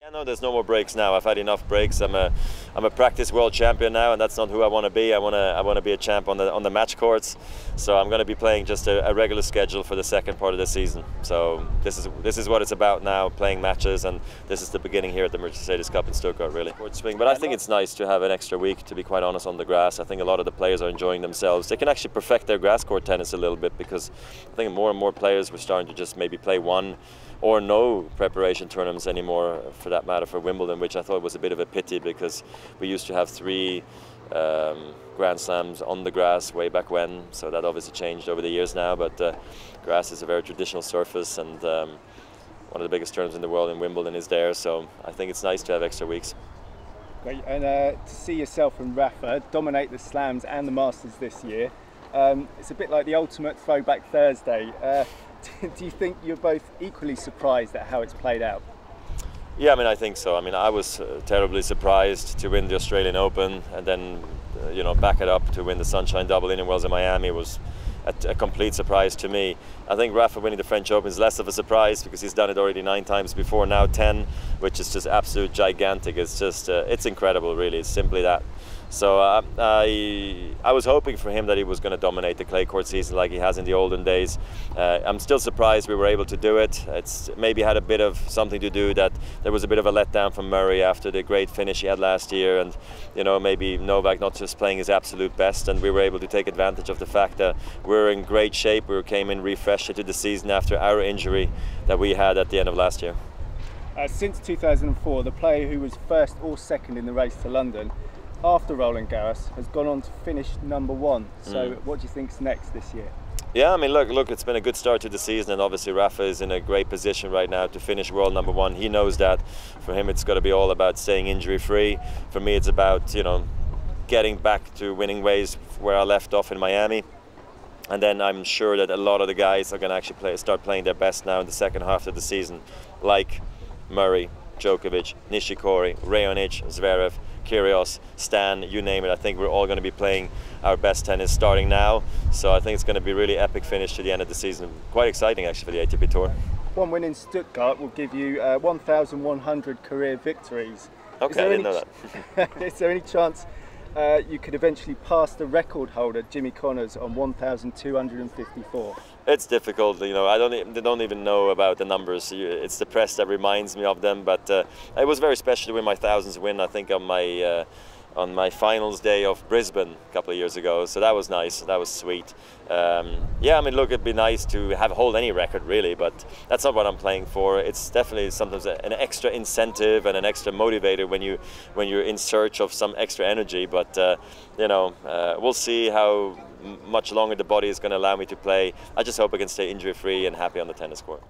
Yeah, no, there's no more breaks now. I've had enough breaks. I'm a practice world champion now, and that's not who I want to be. I want to be a champ on the match courts. So I'm going to be playing just a regular schedule for the second part of the season. So this is what it's about now, playing matches, and this is the beginning here at the Mercedes Cup in Stuttgart, really. But I think it's nice to have an extra week, to be quite honest, on the grass. I think a lot of the players are enjoying themselves. They can actually perfect their grass court tennis a little bit, because I think more and more players were starting to just maybe play one or no preparation tournaments anymore, for that matter, for Wimbledon, which I thought was a bit of a pity, because we used to have 3 Grand Slams on the grass way back when, so that obviously changed over the years now, but grass is a very traditional surface, and one of the biggest tournaments in the world in Wimbledon is there, so I think it's nice to have extra weeks. Great, and to see yourself and Rafa dominate the Slams and the Masters this year, it's a bit like the ultimate throwback Thursday. Do you think you're both equally surprised at how it's played out? Yeah, I mean, I think so. I mean, I was terribly surprised to win the Australian Open, and then back it up to win the Sunshine Double Indian Wells in Miami was a complete surprise to me. I think Rafa winning the French Open is less of a surprise, because he's done it already 9 times before, now 10, which is just absolute gigantic. It's just it's incredible, really. It's simply that. So I was hoping for him that he was going to dominate the clay court season like he has in the olden days. I'm still surprised we were able to do it. It's maybe had a bit of something to do that there was a bit of a letdown from Murray after the great finish he had last year, and maybe Novak not just playing his absolute best, and we were able to take advantage of the fact that we're in great shape. We came in refreshed into the season after our injury that we had at the end of last year. Since 2004, the player who was first or second in the race to London after Roland Garros has gone on to finish #1. So what do you think's next this year? Yeah, I mean, look, it's been a good start to the season, and obviously Rafa is in a great position right now to finish world #1. He knows that. For him, it's got to be all about staying injury-free. For me, it's about getting back to winning ways where I left off in Miami. And then I'm sure that a lot of the guys are going to actually start playing their best now in the second half of the season, like Murray, Djokovic, Nishikori, Raonic, Zverev, Kyrgios, Stan, you name it. I think we're all going to be playing our best tennis starting now. So I think it's going to be a really epic finish to the end of the season. Quite exciting, actually, for the ATP Tour. One win in Stuttgart will give you 1,100 career victories. Okay, I didn't know that. Is there any chance you could eventually pass the record holder, Jimmy Connors, on 1,254? It's difficult, they don't even know about the numbers. It's the press that reminds me of them, but it was very special to win my 1000th win, I think, on my finals day of Brisbane a couple of years ago, so that was nice, that was sweet. Yeah, I mean, look, it'd be nice to hold any record, really, but that's not what I'm playing for. It's definitely sometimes an extra incentive and an extra motivator when you're in search of some extra energy, but we'll see how much longer the body is going to allow me to play. I just hope I can stay injury-free and happy on the tennis court.